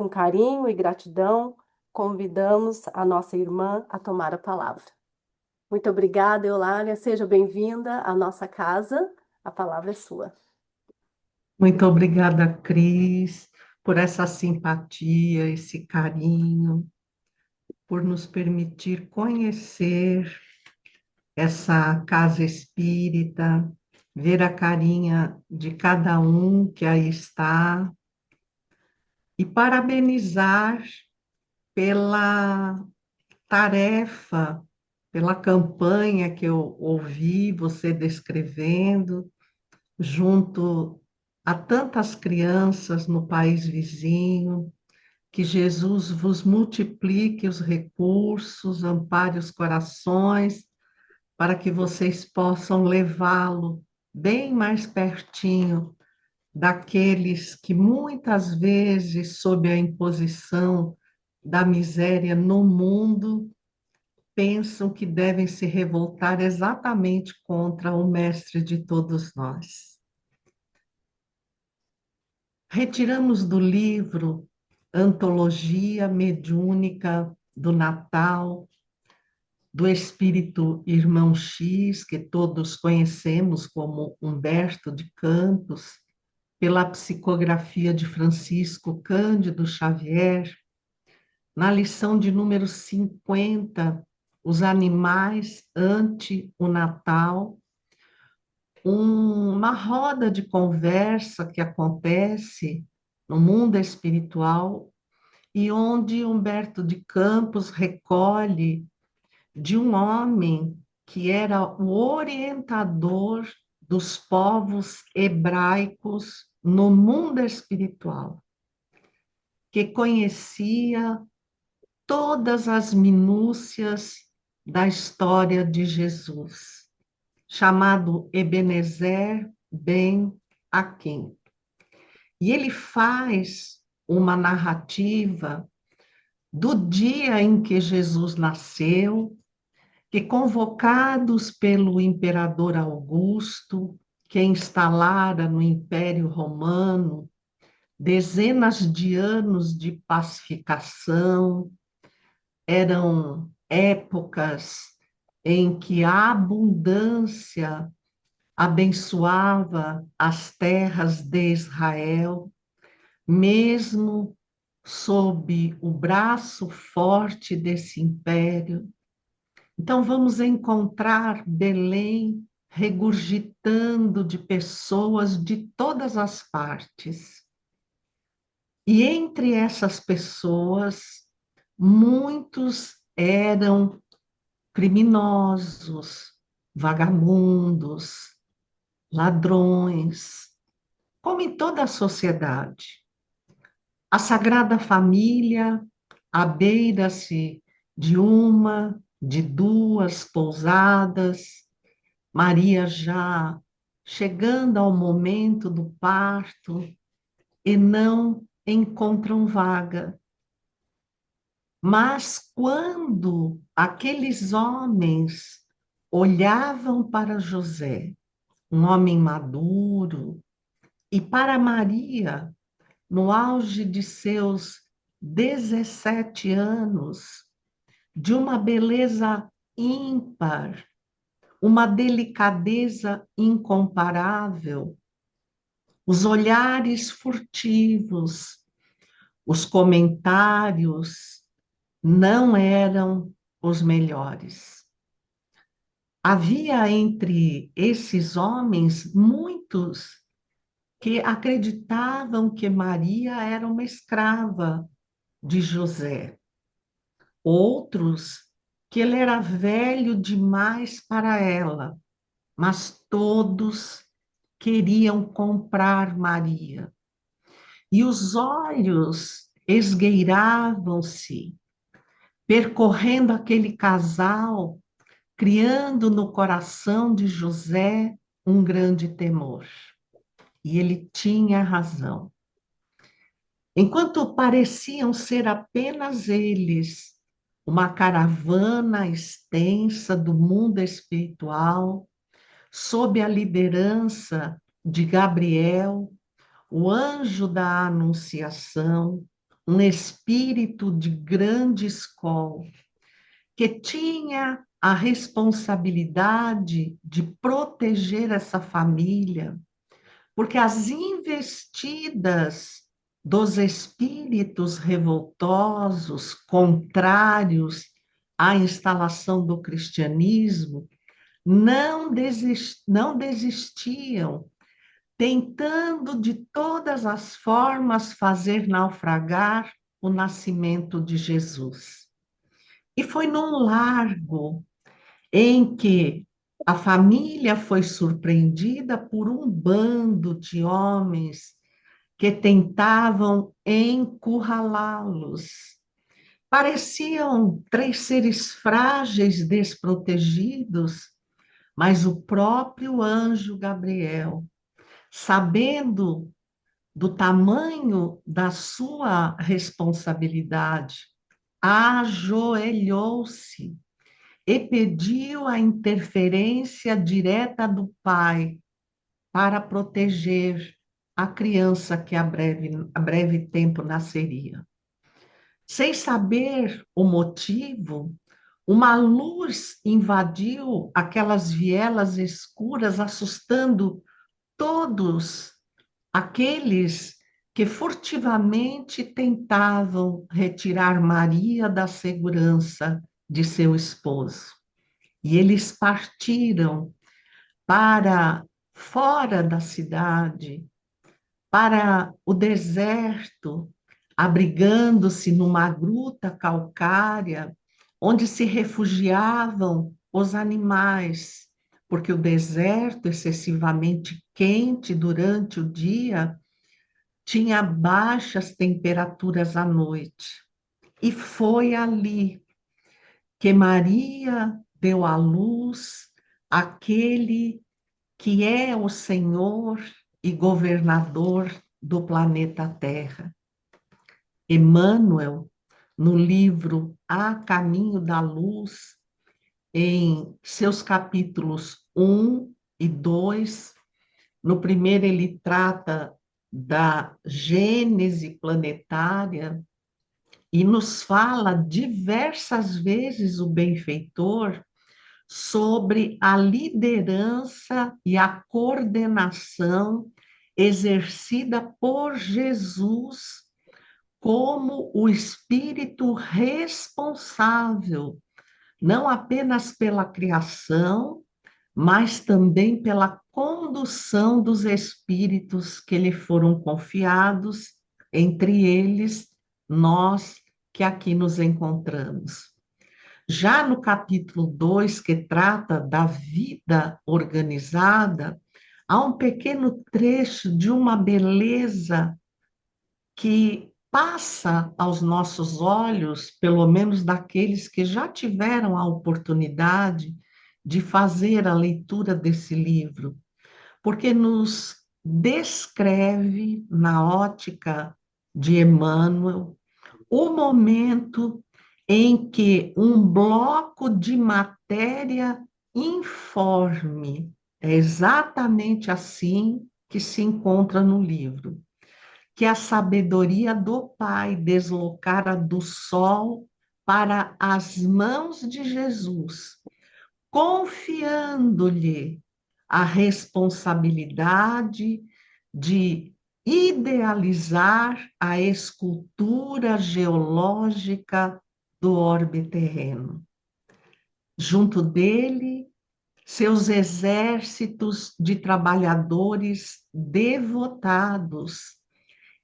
com carinho e gratidão, convidamos a nossa irmã a tomar a palavra. Muito obrigada, Eulália. Seja bem-vinda à nossa casa. A palavra é sua. Muito obrigada, Cris, por essa simpatia, esse carinho, por nos permitir conhecer essa casa espírita, ver a carinha de cada um que aí está e parabenizar pela tarefa, pela campanha que eu ouvi você descrevendo, junto a tantas crianças no país vizinho. Que Jesus vos multiplique os recursos, ampare os corações, para que vocês possam levá-lo bem mais pertinho daqueles que muitas vezes, sob a imposição da miséria no mundo, pensam que devem se revoltar exatamente contra o Mestre de todos nós. Retiramos do livro Antologia Mediúnica do Natal, do espírito Irmão X, que todos conhecemos como Humberto de Campos, pela psicografia de Francisco Cândido Xavier, na lição de número 50, Os Animais ante o Natal, uma roda de conversa que acontece no mundo espiritual e onde Humberto de Campos recolhe de um homem que era o orientador dos povos hebraicos no mundo espiritual, que conhecia todas as minúcias da história de Jesus, chamado Ebenezer Ben Akin. E ele faz uma narrativa do dia em que Jesus nasceu, que, convocados pelo imperador Augusto, que instalara no Império Romano dezenas de anos de pacificação, eram épocas em que a abundância abençoava as terras de Israel, mesmo sob o braço forte desse império. Então, vamos encontrar Belém regurgitando de pessoas de todas as partes. E entre essas pessoas, muitos eram criminosos, vagabundos, ladrões, como em toda a sociedade. A Sagrada Família abeira-se de uma, de duas pousadas, Maria já chegando ao momento do parto e não encontram vaga. Mas quando aqueles homens olhavam para José, um homem maduro, e para Maria, no auge de seus 17 anos, de uma beleza ímpar, uma delicadeza incomparável, os olhares furtivos, os comentários não eram os melhores. Havia entre esses homens muitos que acreditavam que Maria era uma escrava de José, outros que ele era velho demais para ela, mas todos queriam comprar Maria. E os olhos esgueiravam-se, percorrendo aquele casal, criando no coração de José um grande temor. E ele tinha razão. Enquanto pareciam ser apenas eles, uma caravana extensa do mundo espiritual, sob a liderança de Gabriel, o anjo da Anunciação, um espírito de grande escola, que tinha a responsabilidade de proteger essa família, porque as investidas dos espíritos revoltosos, contrários à instalação do cristianismo, não desistiam, tentando de todas as formas fazer naufragar o nascimento de Jesus. E foi num largo em que a família foi surpreendida por um bando de homens que tentavam encurralá-los. Pareciam três seres frágeis, desprotegidos, mas o próprio anjo Gabriel, sabendo do tamanho da sua responsabilidade, ajoelhou-se e pediu a interferência direta do Pai para proteger a criança que a breve tempo nasceria. Sem saber o motivo, uma luz invadiu aquelas vielas escuras, assustando todos aqueles que furtivamente tentavam retirar Maria da segurança de seu esposo. E eles partiram para fora da cidade, para o deserto, abrigando-se numa gruta calcária, onde se refugiavam os animais, porque o deserto, excessivamente quente durante o dia, tinha baixas temperaturas à noite. E foi ali que Maria deu à luz aquele que é o Senhor e governador do planeta Terra. Emmanuel, no livro A Caminho da Luz, em seus capítulos 1 e 2, no primeiro ele trata da gênese planetária e nos fala diversas vezes o benfeitor sobre a liderança e a coordenação exercida por Jesus como o espírito responsável, não apenas pela criação, mas também pela condução dos espíritos que lhe foram confiados, entre eles nós que aqui nos encontramos. Já no capítulo 2, que trata da vida organizada, há um pequeno trecho de uma beleza que passa aos nossos olhos, pelo menos daqueles que já tiveram a oportunidade de fazer a leitura desse livro, porque nos descreve, na ótica de Emmanuel, o momento em que um bloco de matéria informe, é exatamente assim que se encontra no livro, que a sabedoria do Pai deslocara do sol para as mãos de Jesus, confiando-lhe a responsabilidade de idealizar a escultura geológica do orbe terreno. Junto dele, seus exércitos de trabalhadores devotados,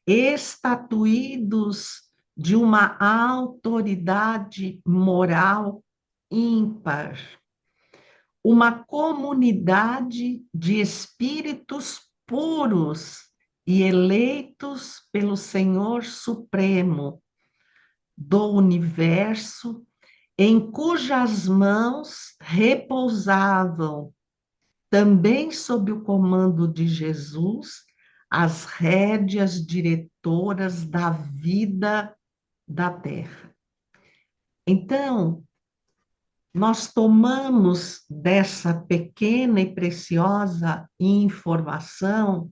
estatuídos de uma autoridade moral ímpar, uma comunidade de espíritos puros e eleitos pelo Senhor Supremo do universo, em cujas mãos repousavam, também sob o comando de Jesus, as rédeas diretoras da vida da Terra. Então, nós tomamos dessa pequena e preciosa informação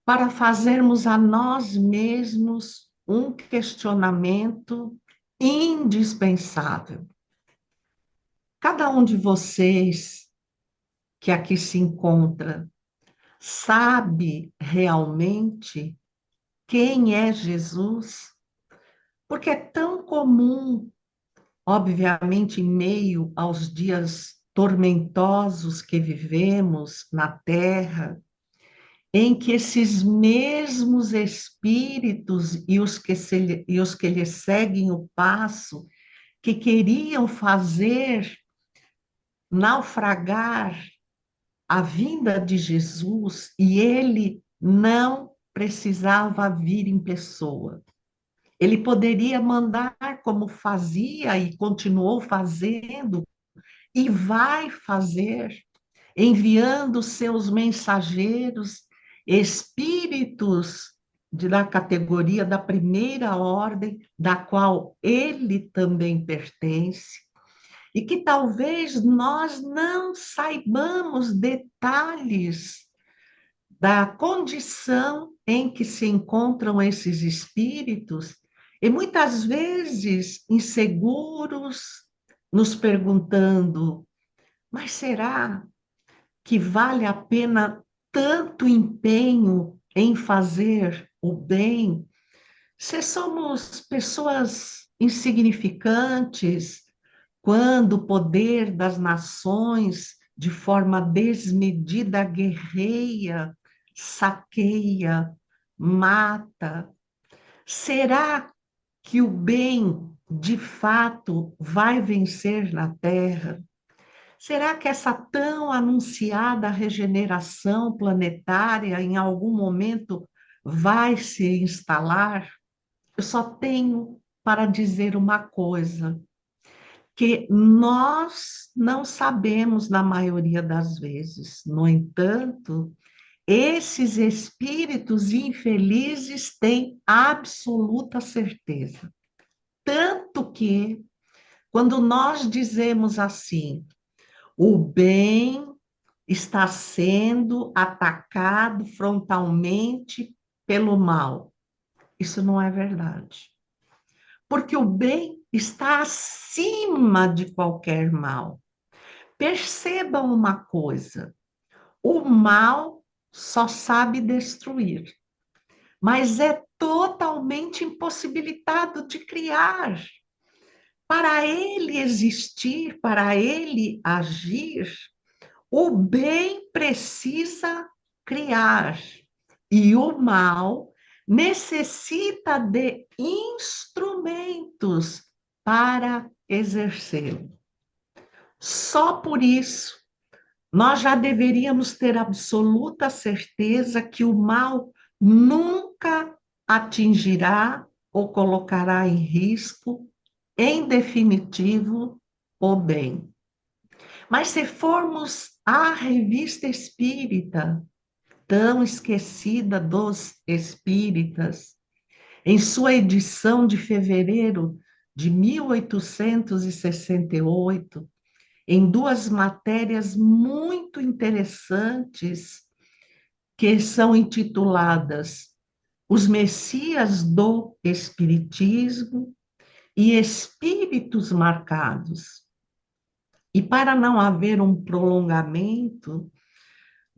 para fazermos a nós mesmos um questionamento indispensável. Cada um de vocês que aqui se encontra sabe realmente quem é Jesus? Porque é tão comum, obviamente, em meio aos dias tormentosos que vivemos na Terra, em que esses mesmos espíritos e os que lhe seguem o passo, que queriam fazer naufragar a vinda de Jesus, e ele não precisava vir em pessoa. Ele poderia mandar como fazia e continuou fazendo, e vai fazer, enviando seus mensageiros, espíritos da categoria da primeira ordem, da qual ele também pertence, e que talvez nós não saibamos detalhes da condição em que se encontram esses espíritos, e muitas vezes inseguros, nos perguntando: mas será que vale a pena tanto empenho em fazer o bem, se somos pessoas insignificantes, quando o poder das nações, de forma desmedida, guerreia, saqueia, mata? Será que o bem, de fato, vai vencer na Terra? Será que essa tão anunciada regeneração planetária em algum momento vai se instalar? Eu só tenho para dizer uma coisa: que nós não sabemos na maioria das vezes. No entanto, esses espíritos infelizes têm absoluta certeza. Tanto que, quando nós dizemos assim, o bem está sendo atacado frontalmente pelo mal, isso não é verdade. Porque o bem está acima de qualquer mal. Percebam uma coisa: o mal só sabe destruir, mas é totalmente impossibilitado de criar. Para ele existir, para ele agir, o bem precisa criar, e o mal necessita de instrumentos para exercê-lo. Só por isso, nós já deveríamos ter absoluta certeza que o mal nunca atingirá ou colocará em risco, em definitivo, o bem. Mas se formos à Revista Espírita, tão esquecida dos espíritas, em sua edição de fevereiro de 1868, em duas matérias muito interessantes, que são intituladas Os Messias do Espiritismo e Espíritos Marcados. E para não haver um prolongamento,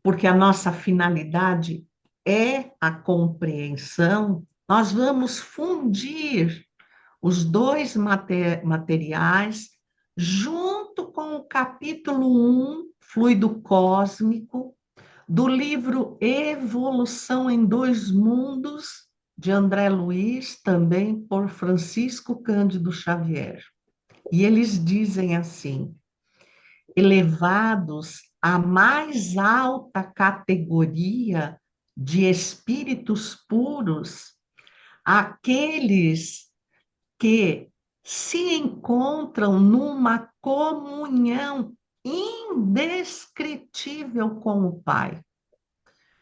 porque a nossa finalidade é a compreensão, nós vamos fundir os dois materiais junto com o capítulo 1, Fluido Cósmico, do livro Evolução em Dois Mundos, de André Luiz, também por Francisco Cândido Xavier. E eles dizem assim: elevados à mais alta categoria de espíritos puros, aqueles que se encontram numa comunhão indescritível com o Pai,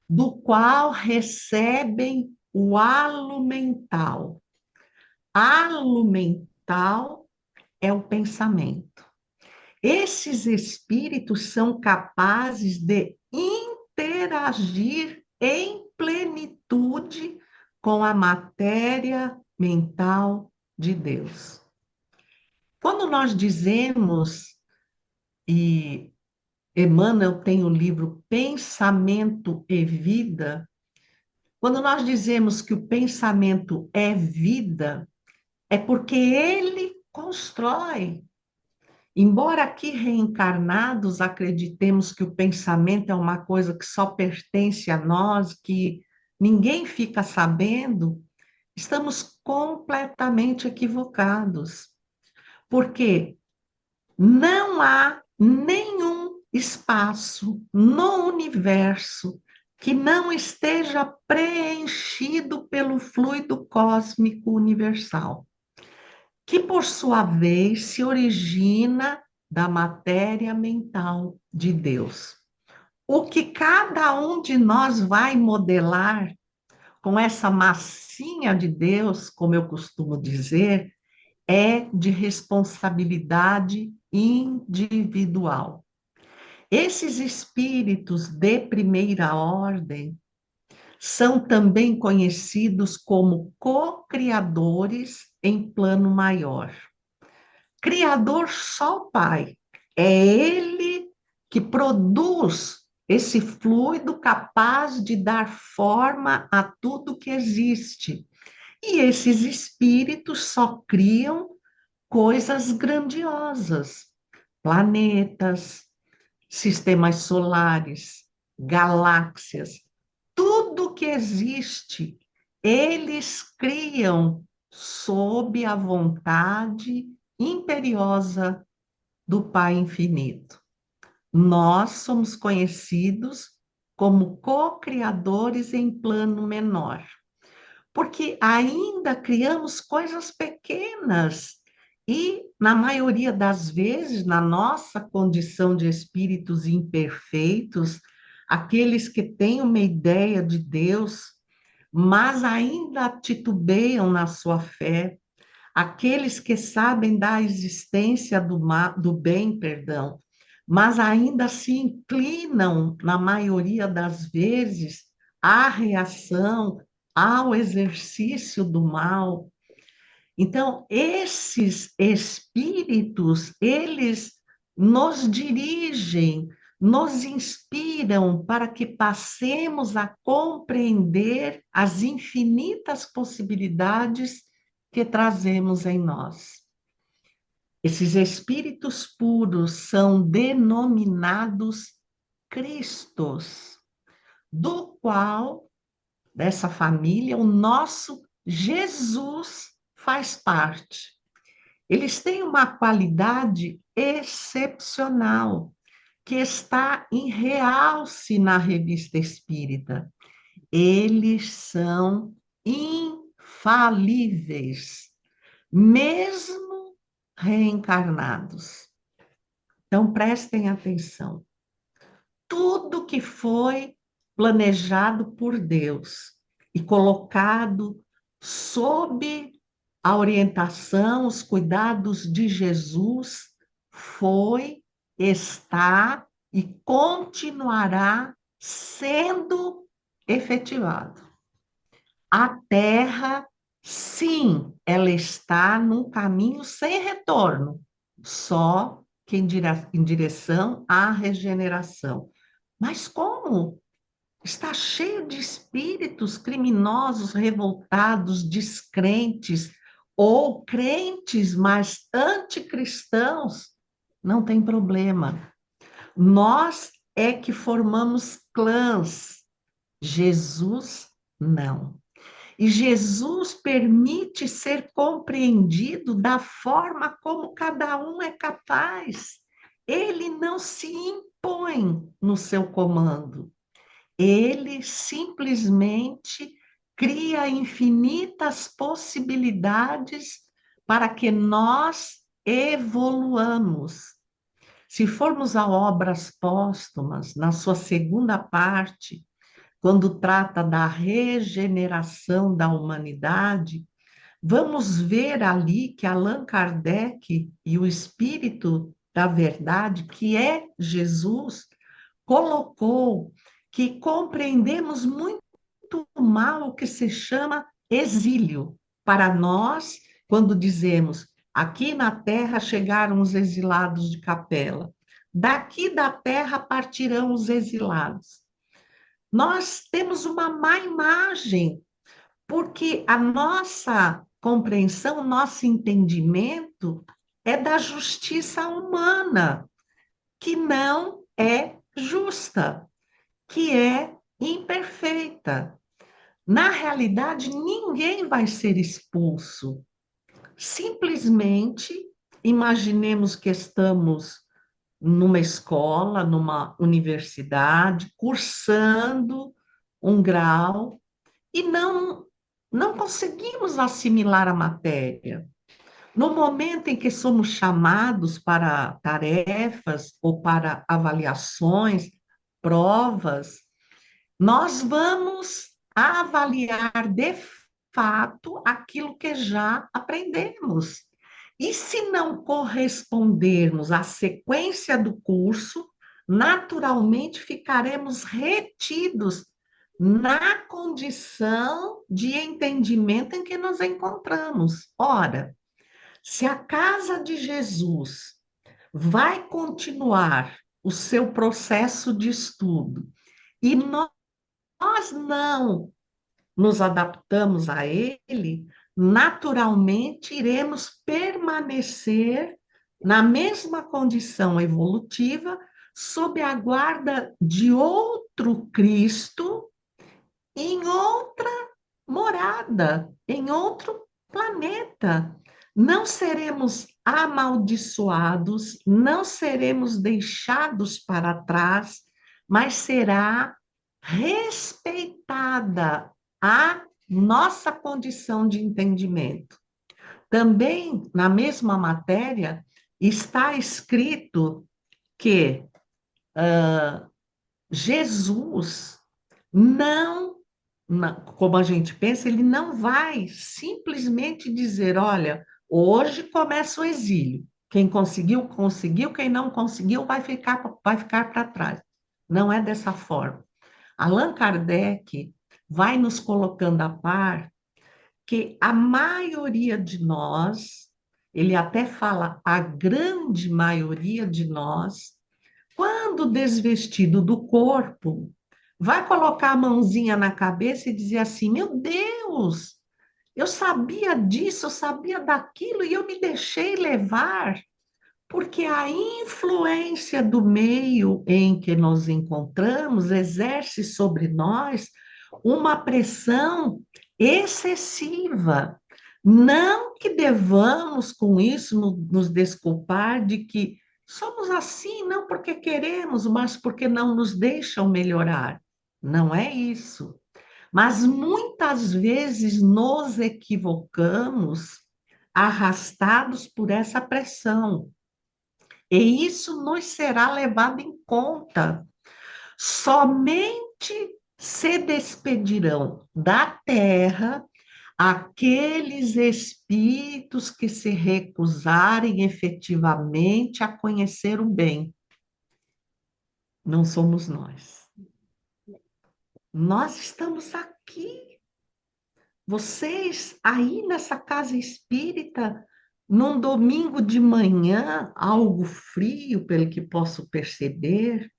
do qual recebem o halo mental. Halo mental é o pensamento. Esses espíritos são capazes de interagir em plenitude com a matéria mental de Deus. Quando nós dizemos, e Emmanuel tem o livro Pensamento e Vida, quando nós dizemos que o pensamento é vida, é porque ele constrói. Embora aqui reencarnados acreditemos que o pensamento é uma coisa que só pertence a nós, que ninguém fica sabendo, estamos completamente equivocados. Porque não há nenhum espaço no universo que não esteja preenchido pelo fluido cósmico universal, que por sua vez se origina da matéria mental de Deus. O que cada um de nós vai modelar com essa massinha de Deus, como eu costumo dizer, é de responsabilidade individual. Esses espíritos de primeira ordem são também conhecidos como co-criadores em plano maior. Criador só o Pai. É Ele que produz esse fluido capaz de dar forma a tudo que existe. E esses espíritos só criam coisas grandiosas, planetas, sistemas solares, galáxias, tudo que existe, eles criam sob a vontade imperiosa do Pai Infinito. Nós somos conhecidos como co-criadores em plano menor, porque ainda criamos coisas pequenas e, na maioria das vezes, na nossa condição de espíritos imperfeitos, aqueles que têm uma ideia de Deus, mas ainda titubeiam na sua fé, aqueles que sabem da existência do bem, perdão, mas ainda se inclinam, na maioria das vezes, à reação, ao exercício do mal. Então, esses espíritos, eles nos dirigem, nos inspiram para que passemos a compreender as infinitas possibilidades que trazemos em nós. Esses espíritos puros são denominados Cristos, do qual, dessa família, o nosso Jesus faz parte. Eles têm uma qualidade excepcional, que está em realce na Revista Espírita. Eles são infalíveis, mesmo reencarnados. Então, prestem atenção. Tudo que foi planejado por Deus e colocado sob a orientação, os cuidados de Jesus, foi, está e continuará sendo efetivado. A Terra, sim, ela está num caminho sem retorno, só que em direção à regeneração. Mas como? Está cheio de espíritos criminosos, revoltados, descrentes, ou crentes, mas anticristãos. Não tem problema. Nós é que formamos clãs. Jesus, não. E Jesus permite ser compreendido da forma como cada um é capaz. Ele não se impõe no seu comando. Ele simplesmente cria infinitas possibilidades para que nós evoluamos. Se formos a Obras Póstumas, na sua segunda parte, quando trata da regeneração da humanidade, vamos ver ali que Allan Kardec e o Espírito da Verdade, que é Jesus, colocou que compreendemos muito mal o que se chama exílio. para nós quando dizemos: aqui na terra chegaram os exilados de Capela, daqui da terra partirão os exilados. Nós temos uma má imagem, porque a nossa compreensão, nosso entendimento é da justiça humana, que não é justa, que é imperfeita. Na realidade, ninguém vai ser expulso. Simplesmente imaginemos que estamos numa escola, numa universidade, cursando um grau e não conseguimos assimilar a matéria. No momento em que somos chamados para tarefas ou para avaliações, provas, nós vamos avaliar de fato aquilo que já aprendemos. E se não correspondermos à sequência do curso, naturalmente ficaremos retidos na condição de entendimento em que nos encontramos. Ora, se a casa de Jesus vai continuar o seu processo de estudo e nós não nos adaptamos a ele, naturalmente iremos permanecer na mesma condição evolutiva, sob a guarda de outro Cristo, em outra morada, em outro planeta. Não seremos amaldiçoados, não seremos deixados para trás, mas será respeitada a nossa condição de entendimento. Também, na mesma matéria, está escrito que Jesus como a gente pensa, ele não vai simplesmente dizer: olha, hoje começa o exílio. Quem conseguiu, conseguiu, quem não conseguiu vai ficar para trás. Não é dessa forma. Allan Kardec vai nos colocando a par que a maioria de nós, ele até fala a grande maioria de nós, quando desvestido do corpo, vai colocar a mãozinha na cabeça e dizer assim: meu Deus, eu sabia disso, eu sabia daquilo e eu me deixei levar, porque a influência do meio em que nos encontramos exerce sobre nós uma pressão excessiva. Não que devamos, com isso, nos desculpar de que somos assim, não porque queremos, mas porque não nos deixam melhorar. Não é isso. Mas muitas vezes nos equivocamos, arrastados por essa pressão. E isso nos será levado em conta. Somente se despedirão da terra aqueles espíritos que se recusarem efetivamente a conhecer o bem. Não somos nós. Nós estamos aqui. Vocês aí nessa casa espírita, num domingo de manhã, algo frio, pelo que posso perceber,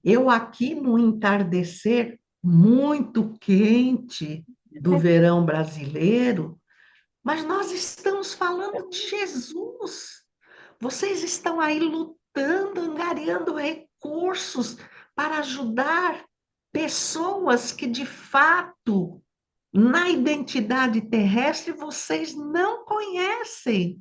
eu aqui no entardecer muito quente do verão brasileiro, mas nós estamos falando de Jesus. Vocês estão aí lutando, angariando recursos para ajudar pessoas que, de fato, na identidade terrestre vocês não conhecem,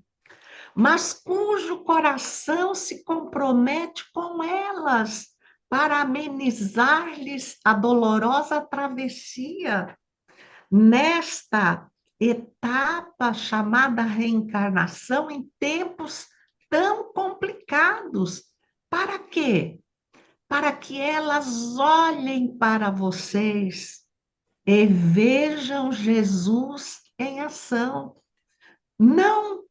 mas cujo coração se compromete com elas para amenizar-lhes a dolorosa travessia nesta etapa chamada reencarnação em tempos tão complicados. Para quê? Para que elas olhem para vocês e vejam Jesus em ação. Não,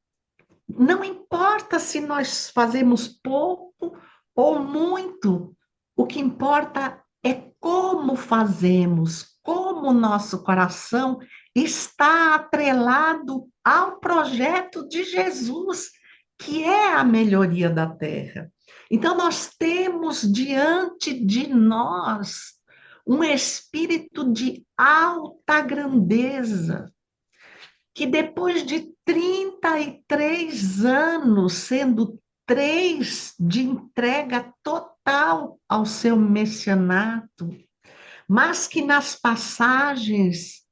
não importa se nós fazemos pouco ou muito, o que importa é como fazemos, como o nosso coração está atrelado ao projeto de Jesus, que é a melhoria da terra. Então, nós temos diante de nós um espírito de alta grandeza, que depois de 33 anos, sendo três de entrega total ao seu messianato, mas que nas passagens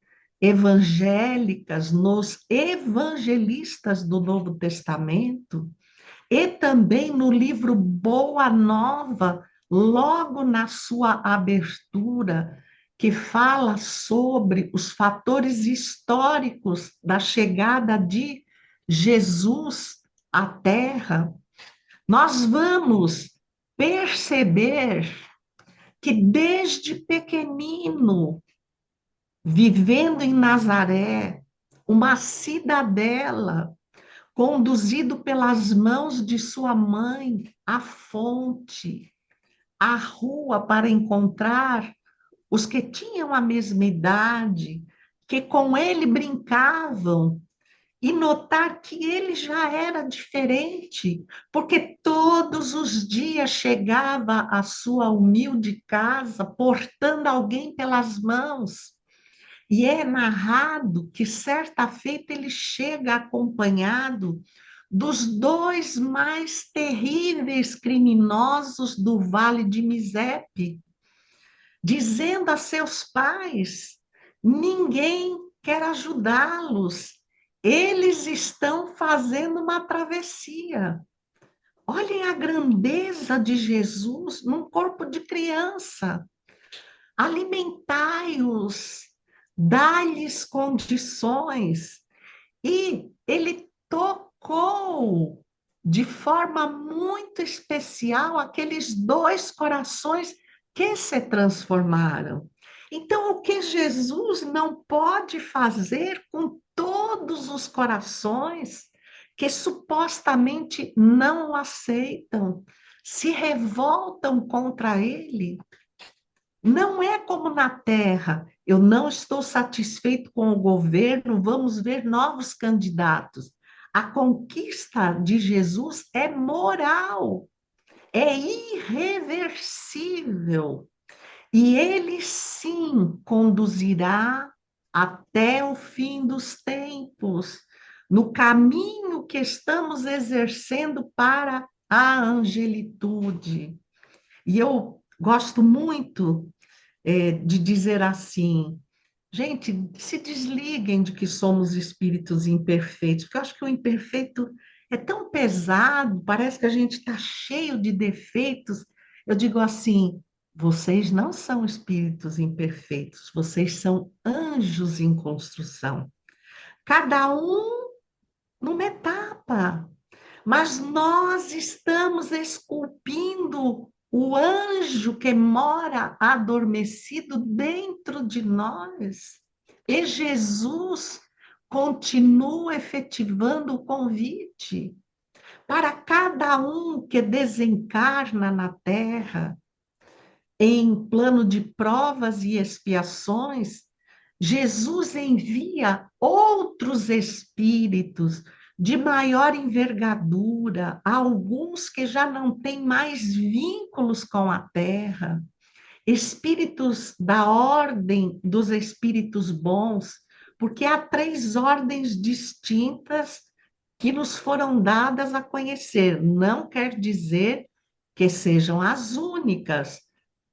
evangélicas, nos evangelistas do Novo Testamento, e também no livro Boa Nova, logo na sua abertura, que fala sobre os fatores históricos da chegada de Jesus à Terra, nós vamos perceber que desde pequenino, vivendo em Nazaré, uma cidadela, conduzido pelas mãos de sua mãe à fonte, à rua para encontrar os que tinham a mesma idade, que com ele brincavam, e notar que ele já era diferente, porque todos os dias chegava à sua humilde casa portando alguém pelas mãos. E é narrado que certa feita ele chega acompanhado dos dois mais terríveis criminosos do Vale de Misepe, dizendo a seus pais: ninguém quer ajudá-los, eles estão fazendo uma travessia. Olhem a grandeza de Jesus num corpo de criança. Alimentai-os, dai-lhes condições. E ele tocou de forma muito especial aqueles dois corações que se transformaram. Então, o que Jesus não pode fazer com todos os corações que supostamente não o aceitam, se revoltam contra ele? Não é como na terra, eu não estou satisfeito com o governo, vamos ver novos candidatos. A conquista de Jesus é moral, é irreversível. E ele sim conduzirá até o fim dos tempos, no caminho que estamos exercendo para a angelitude. E eu gosto muito de dizer assim, gente, se desliguem de que somos espíritos imperfeitos, porque eu acho que o imperfeito é tão pesado, parece que a gente está cheio de defeitos. Eu digo assim, vocês não são espíritos imperfeitos, vocês são anjos em construção. Cada um numa etapa. Mas nós estamos esculpindo o anjo que mora adormecido dentro de nós. E Jesus continua efetivando o convite para cada um que desencarna na terra, em plano de provas e expiações. Jesus envia outros espíritos de maior envergadura, alguns que já não têm mais vínculos com a terra, espíritos da ordem dos espíritos bons, porque há três ordens distintas que nos foram dadas a conhecer. Não quer dizer que sejam as únicas.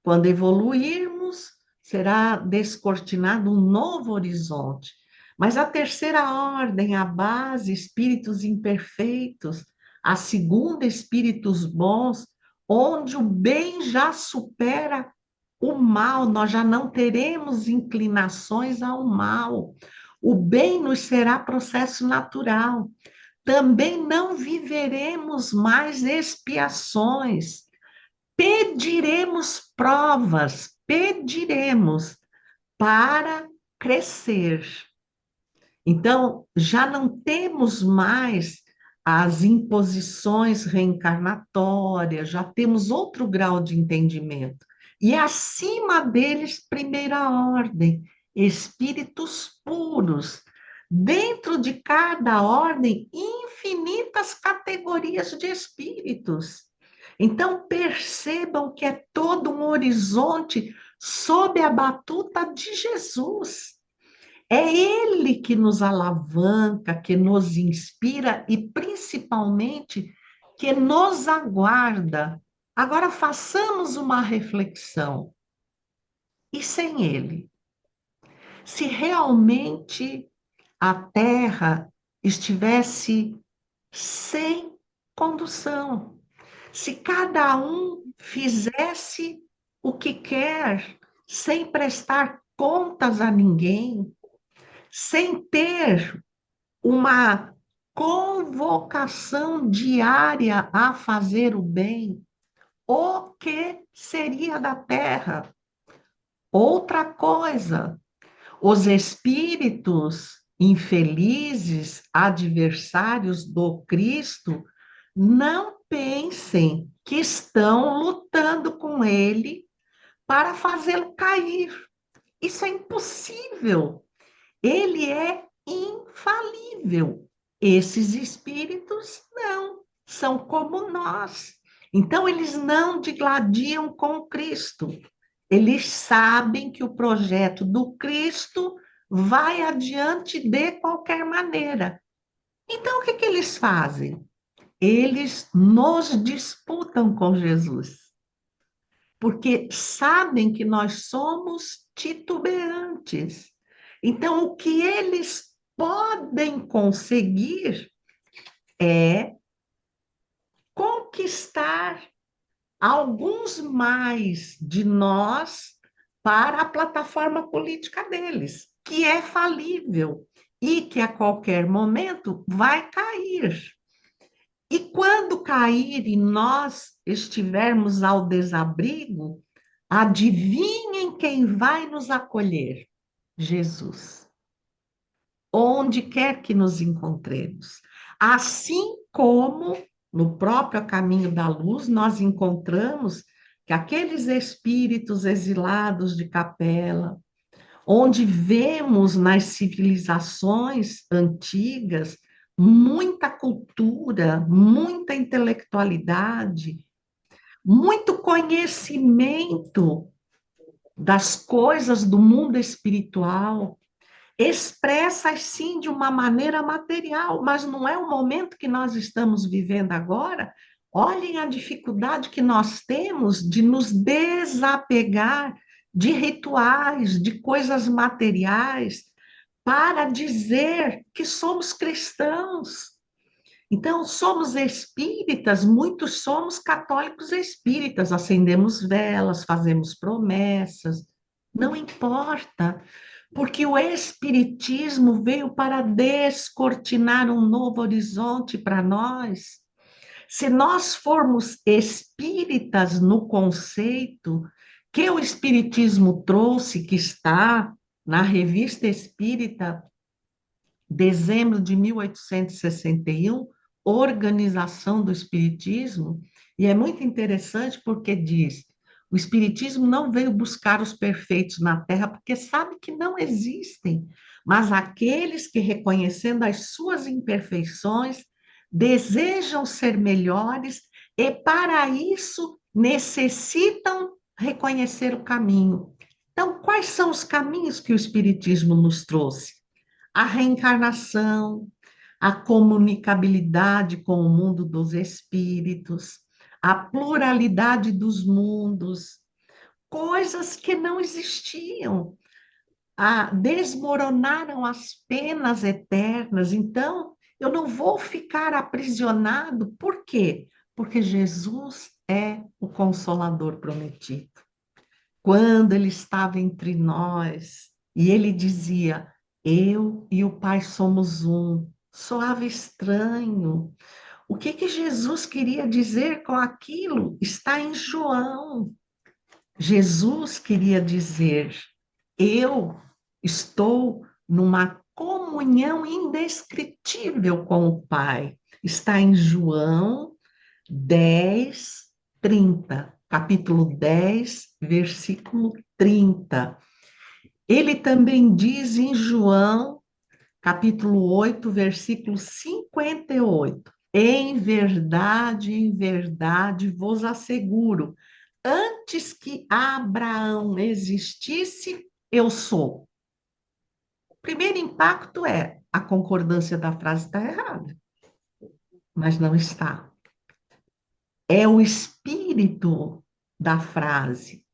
Quando evoluirmos, será descortinado um novo horizonte. Mas a terceira ordem, a base, espíritos imperfeitos, a segunda, espíritos bons, onde o bem já supera o mal, nós já não teremos inclinações ao mal. O bem nos será processo natural. Também não viveremos mais expiações. Pediremos provas, pediremos para crescer. Então, já não temos mais as imposições reencarnatórias, já temos outro grau de entendimento. E acima deles, primeira ordem, espíritos puros. Dentro de cada ordem, infinitas categorias de espíritos. Então, percebam que é todo um horizonte sob a batuta de Jesus. É Ele que nos alavanca, que nos inspira e, principalmente, que nos aguarda. Agora, façamos uma reflexão. E sem Ele? Se realmente a Terra estivesse sem condução, se cada um fizesse o que quer, sem prestar contas a ninguém, sem ter uma convocação diária a fazer o bem, o que seria da Terra? Outra coisa, os espíritos infelizes, adversários do Cristo, não pensem que estão lutando com ele para fazê-lo cair. Isso é impossível. Ele é infalível. Esses espíritos não, são como nós. Então, eles não digladiam com Cristo. Eles sabem que o projeto do Cristo vai adiante de qualquer maneira. Então, o que que eles fazem? Eles nos disputam com Jesus, porque sabem que nós somos titubeantes. Então, o que eles podem conseguir é conquistar alguns mais de nós para a plataforma política deles, que é falível e que a qualquer momento vai cair. E quando cair e nós estivermos ao desabrigo, adivinhem quem vai nos acolher? Jesus. Onde quer que nos encontremos. Assim como no próprio caminho da luz, nós encontramos que aqueles espíritos exilados de Capela, onde vemos nas civilizações antigas muita cultura, muita intelectualidade, muito conhecimento das coisas do mundo espiritual, expressas sim de uma maneira material, mas não é o momento que nós estamos vivendo agora. Olhem a dificuldade que nós temos de nos desapegar de rituais, de coisas materiais, para dizer que somos cristãos. Então, somos espíritas, muitos somos católicos espíritas, acendemos velas, fazemos promessas, não importa, porque o Espiritismo veio para descortinar um novo horizonte para nós. Se nós formos espíritas no conceito que o Espiritismo trouxe, que está na Revista Espírita, dezembro de 1861, Organização do Espiritismo, e é muito interessante porque diz: o Espiritismo não veio buscar os perfeitos na Terra, porque sabe que não existem, mas aqueles que, reconhecendo as suas imperfeições, desejam ser melhores e, para isso, necessitam reconhecer o caminho. Então, quais são os caminhos que o Espiritismo nos trouxe? A reencarnação, a comunicabilidade com o mundo dos espíritos, a pluralidade dos mundos, coisas que não existiam, desmoronaram as penas eternas. Então, eu não vou ficar aprisionado. Por quê? Porque Jesus é o Consolador prometido. Quando ele estava entre nós e ele dizia: eu e o Pai somos um, soava estranho. O que que Jesus queria dizer com aquilo? Está em João. Jesus queria dizer: eu estou numa comunhão indescritível com o Pai. Está em João 10, 30, capítulo 10, versículo 30. Ele também diz em João, capítulo 8, versículo 58. Em verdade vos asseguro, antes que Abraão existisse, eu sou. O primeiro impacto é a concordância da frase está errada, mas não está. É o espírito da frase.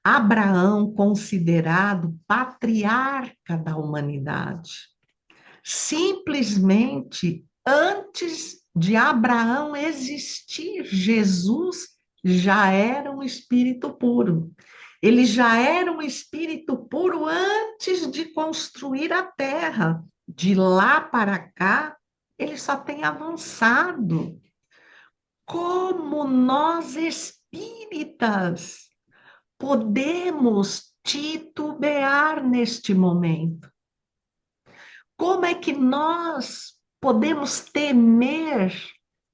Abraão, considerado patriarca da humanidade, simplesmente antes de Abraão existir, Jesus já era um espírito puro. Ele já era um espírito puro antes de construir a terra. De lá para cá, ele só tem avançado. Como nós espíritas podemos titubear neste momento? Como é que nós podemos temer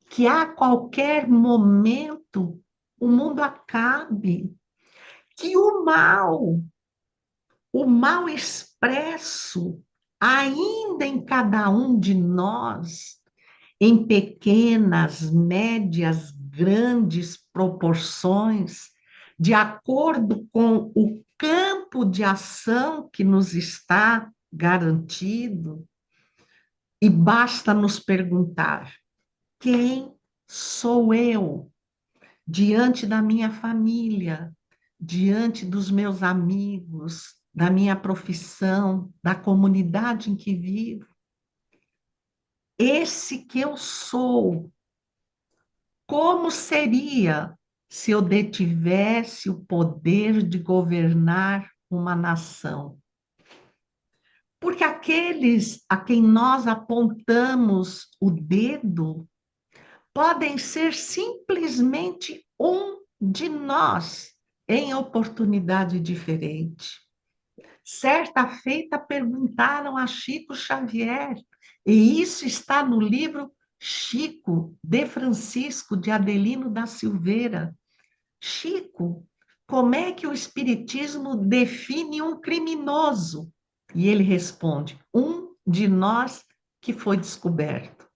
que a qualquer momento o mundo acabe? Que o mal expresso, ainda em cada um de nós, em pequenas, médias, grandes proporções, de acordo com o campo de ação que nos está garantido, e basta nos perguntar: quem sou eu diante da minha família, diante dos meus amigos, da minha profissão, da comunidade em que vivo? Esse que eu sou, como seria se eu detivesse o poder de governar uma nação? Porque aqueles a quem nós apontamos o dedo podem ser simplesmente um de nós em oportunidade diferente. Certa feita perguntaram a Chico Xavier, e isso está no livro Chico, de Francisco de Adelino da Silveira. Chico, como é que o Espiritismo define um criminoso? E ele responde: um de nós que foi descoberto.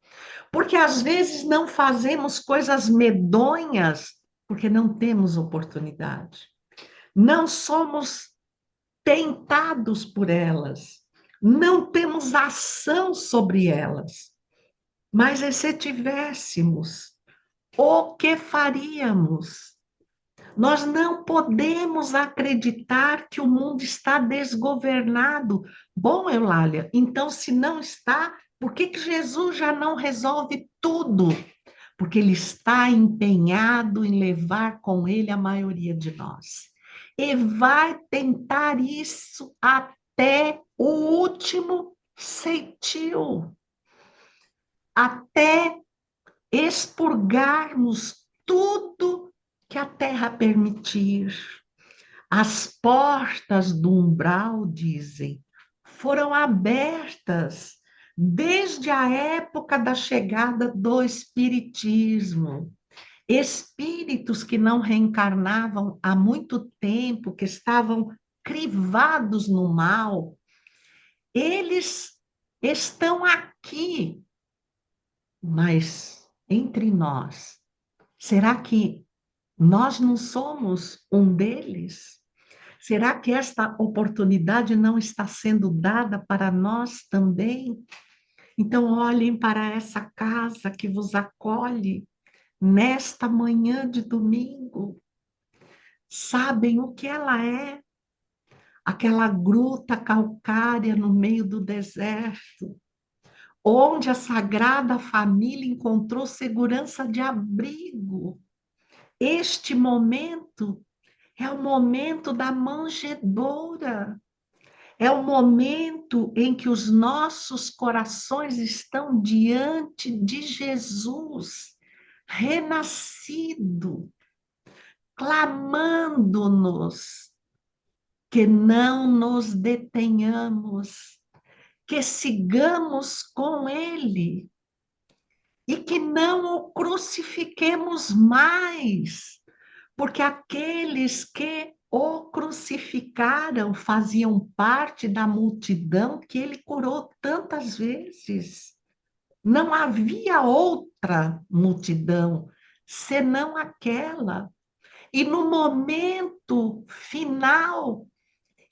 Porque às vezes não fazemos coisas medonhas porque não temos oportunidade. Não somos tentados por elas. Não temos ação sobre elas. Mas e se tivéssemos, o que faríamos? Nós não podemos acreditar que o mundo está desgovernado. Bom, Eulália, então, se não está, por que Jesus já não resolve tudo? Porque ele está empenhado em levar com ele a maioria de nós. E vai tentar isso até o último ceitil, até expurgarmos tudo que a terra permitir. As portas do umbral, dizem, foram abertas desde a época da chegada do Espiritismo. Espíritos que não reencarnavam há muito tempo, que estavam crivados no mal, eles estão aqui, mas entre nós. Será que nós não somos um deles? Será que esta oportunidade não está sendo dada para nós também? Então, olhem para essa casa que vos acolhe nesta manhã de domingo. Sabem o que ela é? Aquela gruta calcária no meio do deserto, onde a Sagrada Família encontrou segurança de abrigo. Este momento é o momento da manjedoura. É o momento em que os nossos corações estão diante de Jesus, renascido, clamando-nos que não nos detenhamos, que sigamos com Ele e que não o crucifiquemos mais, porque aqueles que o crucificam ficaram, faziam parte da multidão que ele curou tantas vezes. Não havia outra multidão senão aquela. E no momento final,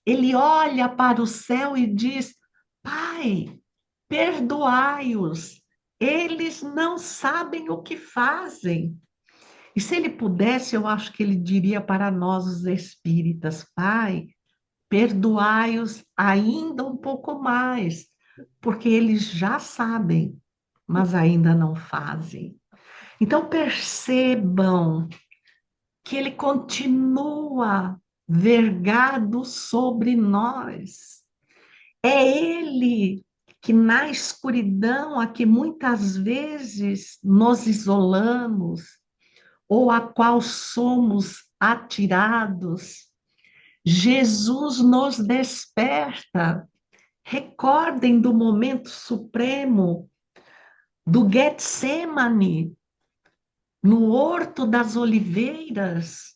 ele olha para o céu e diz: Pai, perdoai-os, eles não sabem o que fazem. E se ele pudesse, eu acho que ele diria para nós, os espíritas: Pai, perdoai-os ainda um pouco mais, porque eles já sabem, mas ainda não fazem. Então percebam que ele continua vergado sobre nós. É ele que na escuridão a que muitas vezes nos isolamos, ou a qual somos atirados, Jesus nos desperta. Recordem do momento supremo do Getsemane, no Horto das Oliveiras.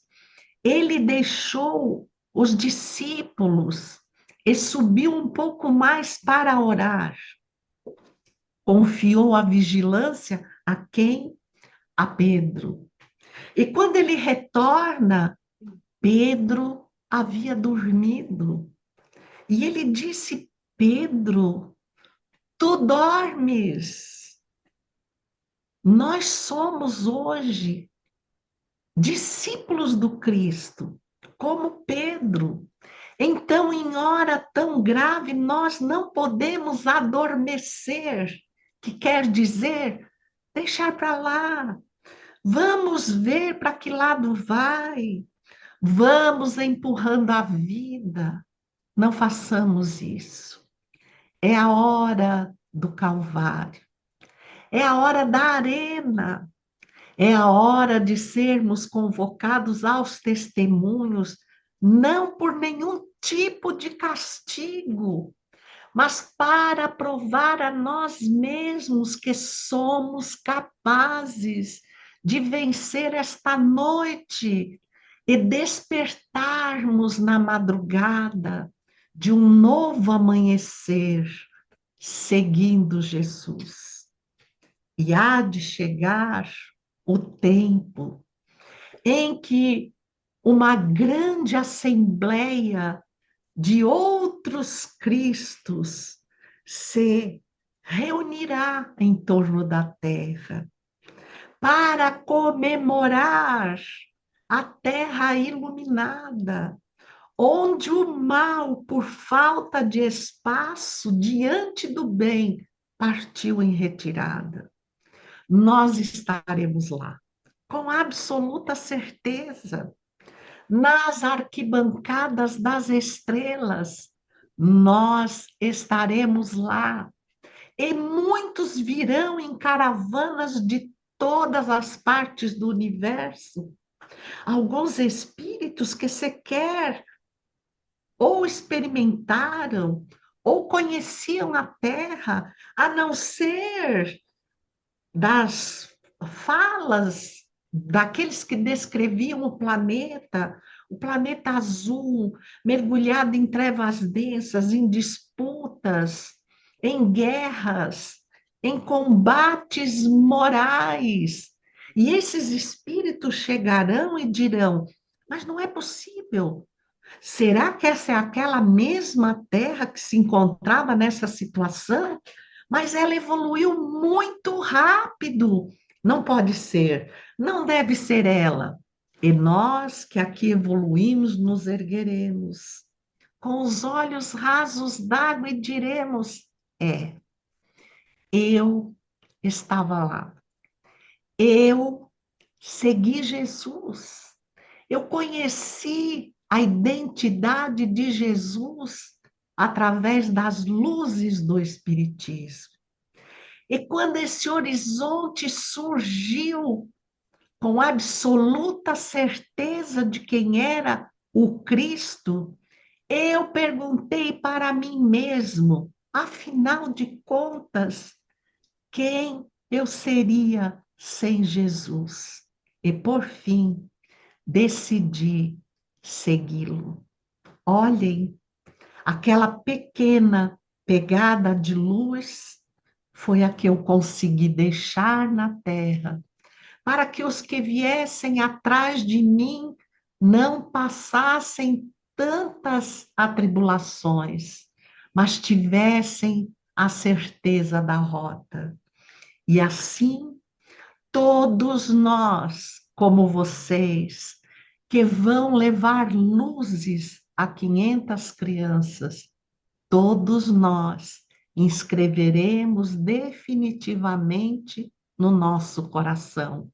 Ele deixou os discípulos e subiu um pouco mais para orar. Confiou a vigilância a quem? A Pedro. E quando ele retorna, Pedro havia dormido. E ele disse: Pedro, tu dormes. Nós somos hoje discípulos do Cristo, como Pedro. Então, em hora tão grave, nós não podemos adormecer, que quer dizer deixar para lá. Vamos ver para que lado vai. Vamos empurrando a vida. Não façamos isso. É a hora do Calvário. É a hora da arena. É a hora de sermos convocados aos testemunhos, não por nenhum tipo de castigo, mas para provar a nós mesmos que somos capazes de vencer esta noite e despertarmos na madrugada de um novo amanhecer, seguindo Jesus. E há de chegar o tempo em que uma grande assembleia de outros Cristos se reunirá em torno da terra para comemorar a terra iluminada, onde o mal, por falta de espaço diante do bem, partiu em retirada. Nós estaremos lá, com absoluta certeza, nas arquibancadas das estrelas, nós estaremos lá. E muitos virão em caravanas de todas as partes do universo. Alguns espíritos que sequer ou experimentaram ou conheciam a Terra, a não ser das falas daqueles que descreviam o planeta azul, mergulhado em trevas densas, em disputas, em guerras, em combates morais. E esses espíritos chegarão e dirão: mas não é possível. Será que essa é aquela mesma terra que se encontrava nessa situação? Mas ela evoluiu muito rápido. Não pode ser, não deve ser ela. E nós que aqui evoluímos, nos ergueremos com os olhos rasos d'água e diremos: é, eu estava lá, eu segui Jesus, eu conheci a identidade de Jesus através das luzes do Espiritismo. E quando esse horizonte surgiu com absoluta certeza de quem era o Cristo, eu perguntei para mim mesmo, afinal de contas, quem eu seria sem Jesus? E por fim, decidi segui-lo. Olhem, aquela pequena pegada de luz foi a que eu consegui deixar na terra, para que os que viessem atrás de mim não passassem tantas atribulações, mas tivessem a certeza da rota. E assim, todos nós, como vocês, que vão levar luzes a 500 crianças, todos nós inscreveremos definitivamente no nosso coração: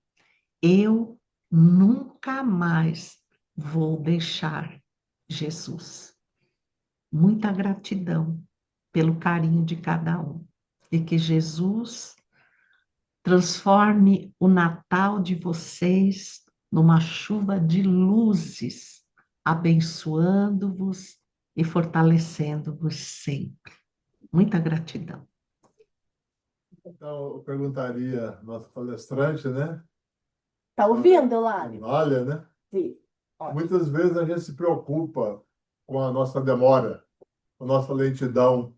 eu nunca mais vou deixar Jesus. Muita gratidão pelo carinho de cada um. E que Jesus transforme o Natal de vocês numa chuva de luzes, abençoando-vos e fortalecendo-vos sempre. Muita gratidão. Então, eu perguntaria, nosso palestrante, né? Tá ouvindo, Lário? Olha, né? Sim. Ótimo. Muitas vezes a gente se preocupa com a nossa demora, com a nossa lentidão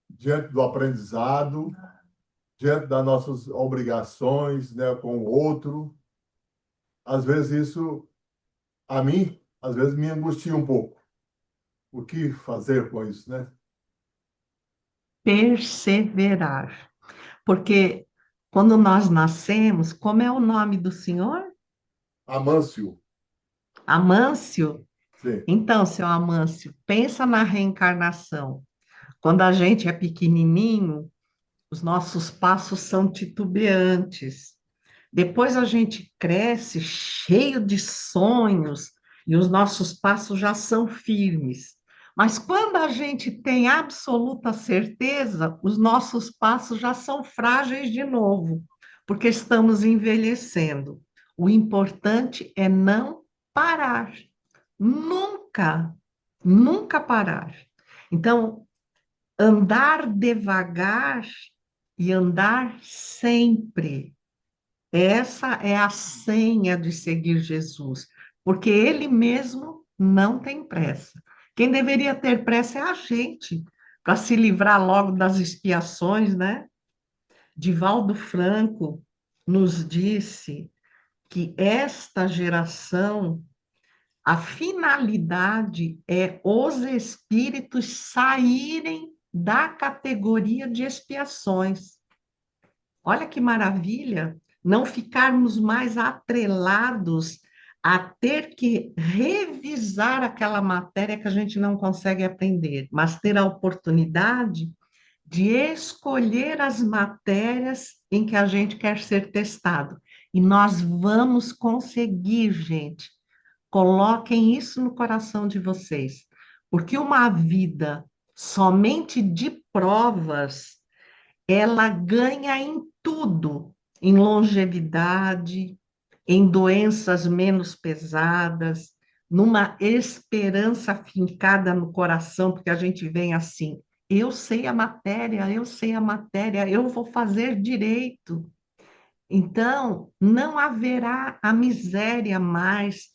diante do aprendizado, diante das nossas obrigações, né, com o outro. Às vezes isso, a mim, às vezes me angustia um pouco. O que fazer com isso, né? Perseverar. Porque quando nós nascemos, como é o nome do Senhor? Amâncio, Amâncio. sim. Então, seu Amâncio, pensa na reencarnação. Quando a gente é pequenininho, os nossos passos são titubeantes. Depois a gente cresce cheio de sonhos e os nossos passos já são firmes. Mas quando a gente tem absoluta certeza, os nossos passos já são frágeis de novo, porque estamos envelhecendo. O importante é não parar. Nunca, nunca parar. Então, andar devagar e andar sempre. Essa é a senha de seguir Jesus, porque ele mesmo não tem pressa. Quem deveria ter pressa é a gente, para se livrar logo das expiações, né? Divaldo Franco nos disse que esta geração, a finalidade é os espíritos saírem da categoria de expiações. Olha que maravilha, não ficarmos mais atrelados a ter que revisar aquela matéria que a gente não consegue aprender, mas ter a oportunidade de escolher as matérias em que a gente quer ser testado. E nós vamos conseguir, gente. Coloquem isso no coração de vocês, porque uma vida somente de provas ela ganha em tudo, em longevidade, em doenças menos pesadas, numa esperança fincada no coração, porque a gente vem assim: eu sei a matéria, eu vou fazer direito. Então, não haverá a miséria mais,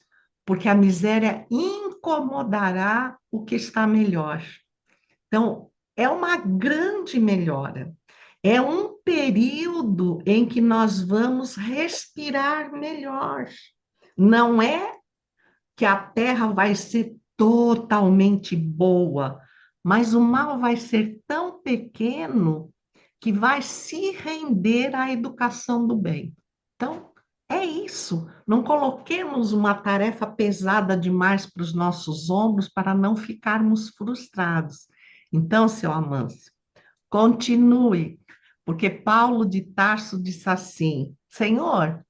porque a miséria incomodará o que está melhor. Então, é uma grande melhora. É um período em que nós vamos respirar melhor. Não é que a terra vai ser totalmente boa, mas o mal vai ser tão pequeno que vai se render à educação do bem. Então, é isso. Não coloquemos uma tarefa pesada demais para os nossos ombros para não ficarmos frustrados. Então, seu Amâncio, continue, porque Paulo de Tarso disse assim: Senhor,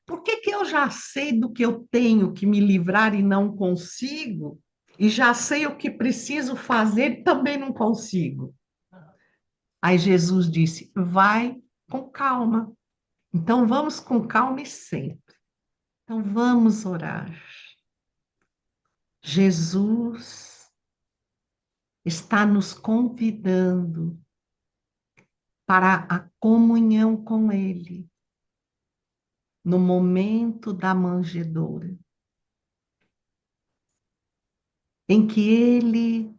por que que eu já sei do que eu tenho que me livrar e não consigo, e já sei o que preciso fazer e também não consigo? Aí Jesus disse: vai com calma. Então vamos com calma e sempre. Então vamos orar. Jesus está nos convidando para a comunhão com Ele no momento da manjedoura. em que ele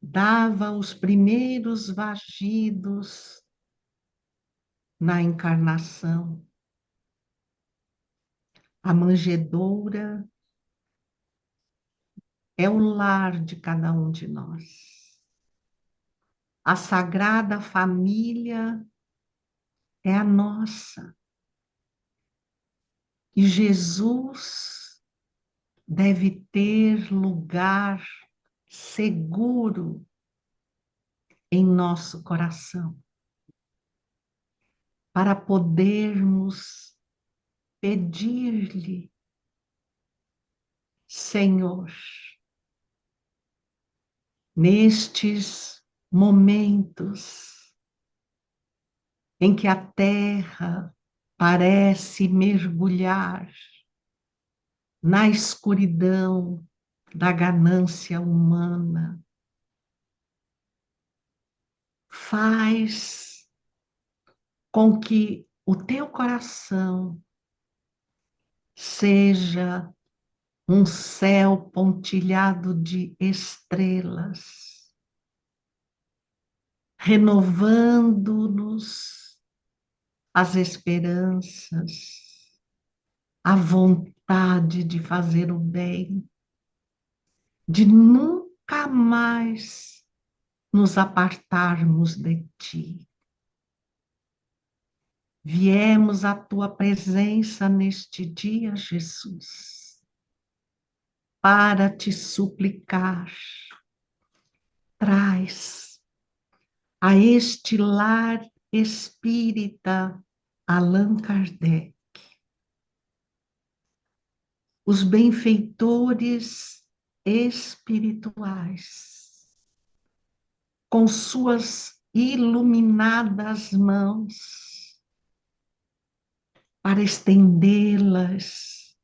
dava os primeiros vagidos na encarnação. A manjedoura é o lar de cada um de nós. A Sagrada Família é a nossa. E Jesus deve ter lugar seguro em nosso coração, para podermos pedir-lhe: Senhor, nestes momentos em que a terra parece mergulhar na escuridão da ganância humana, faz com que o teu coração seja um céu pontilhado de estrelas, renovando-nos as esperanças, a vontade de fazer o bem, de nunca mais nos apartarmos de ti. Viemos à tua presença neste dia, Jesus, para te suplicar. Traz a este lar espírita Allan Kardec os benfeitores espirituais, com suas iluminadas mãos, para estendê-las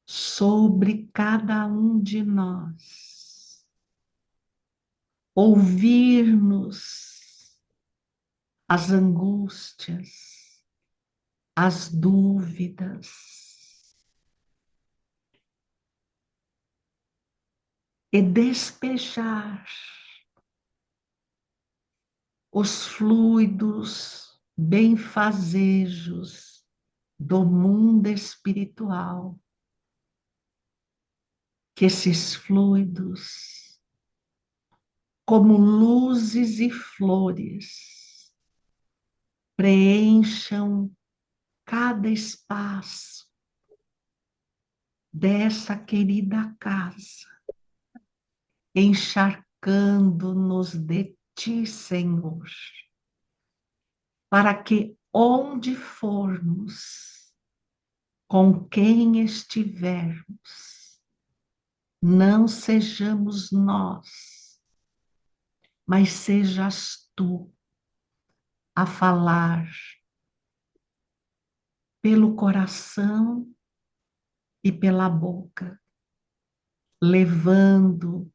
sobre cada um de nós, ouvir-nos as angústias, as dúvidas, e despejar os fluidos benfazejos do mundo espiritual, que esses fluidos, como luzes e flores, preencham cada espaço dessa querida casa, encharcando-nos de ti, Senhor, para que onde formos, com quem estivermos, não sejamos nós, mas sejas tu a falar pelo coração e pela boca, levando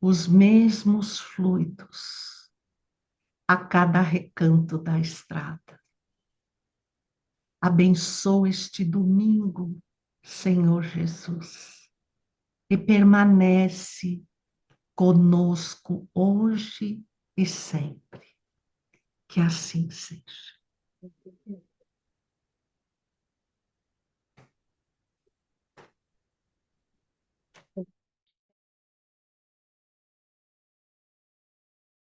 os mesmos fluidos a cada recanto da estrada. Abençoa este domingo, Senhor Jesus, e permanece conosco hoje e sempre. Que assim seja.